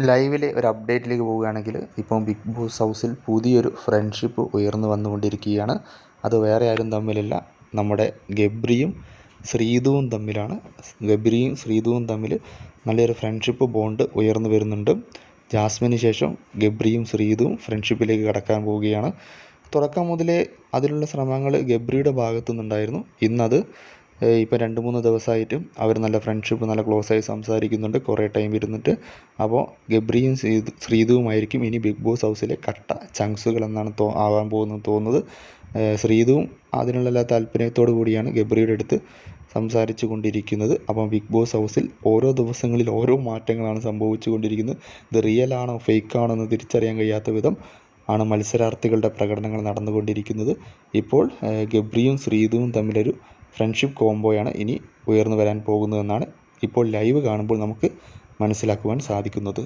ലൈവിലെ ഒരു അപ്ഡേറ്റിലേക്ക് പോവുകയാണെങ്കിൽ ഇപ്പം ബിഗ് ബോസ് ഹൗസിൽ പുതിയൊരു ഫ്രണ്ട്ഷിപ്പ് ഉയർന്നു വന്നുകൊണ്ടിരിക്കുകയാണ്. അത് വേറെ ആരും തമ്മിലല്ല, നമ്മുടെ ഗബ്രിയും ശ്രീതുവും തമ്മിലാണ്. ഗബ്രിയും ശ്രീതുവും തമ്മിൽ നല്ലൊരു ഫ്രണ്ട്ഷിപ്പ് ബോണ്ട് ഉയർന്നു വരുന്നുണ്ട്. ജാസ്മിന് ശേഷം ഗബ്രിയും ശ്രീതുവും ഫ്രണ്ട്ഷിപ്പിലേക്ക് കടക്കാൻ പോവുകയാണ്. തുടക്കം മുതലേ അതിനുള്ള ശ്രമങ്ങൾ ഗബ്രിയുടെ ഭാഗത്തു നിന്നുണ്ടായിരുന്നു. ഇന്നത് ഇപ്പോൾ 2-3 ദിവസമായിട്ടും അവർ നല്ല ഫ്രണ്ട്ഷിപ്പ്, നല്ല ക്ലോസായി സംസാരിക്കുന്നുണ്ട് കുറേ ടൈം ഇരുന്നിട്ട്. അപ്പോൾ ഗബ്രിയും ശ്രീതുവുമായിരിക്കും ഇനി ബിഗ് ബോസ് ഹൗസിലെ കട്ട ചങ്സുകൾ എന്നാണ് ആവാൻ തോന്നുന്നത്. ശ്രീതുവും അതിനുള്ള താല്പര്യത്തോടു കൂടിയാണ് ഗബ്രിയുടെ അടുത്ത് സംസാരിച്ചു കൊണ്ടിരിക്കുന്നത്. അപ്പം ബിഗ് ബോസ് ഹൗസിൽ ഓരോ ദിവസങ്ങളിൽ ഓരോ മാറ്റങ്ങളാണ് സംഭവിച്ചു കൊണ്ടിരിക്കുന്നത്. ഇത് റിയൽ ആണോ ഫേക്ക് ആണോ എന്ന് തിരിച്ചറിയാൻ കഴിയാത്ത വിധം ആണ് മത്സരാർത്ഥികളുടെ പ്രകടനങ്ങൾ നടന്നുകൊണ്ടിരിക്കുന്നത്. ഇപ്പോൾ ഗബ്രിയും ശ്രീതുവും തമ്മിലൊരു ഫ്രണ്ട്ഷിപ്പ് കോംബോയാണ് ഇനി ഉയർന്നു വരാൻ പോകുന്നതെന്നാണ് ഇപ്പോൾ ലൈവ് കാണുമ്പോൾ നമുക്ക് മനസ്സിലാക്കുവാൻ സാധിക്കുന്നത്.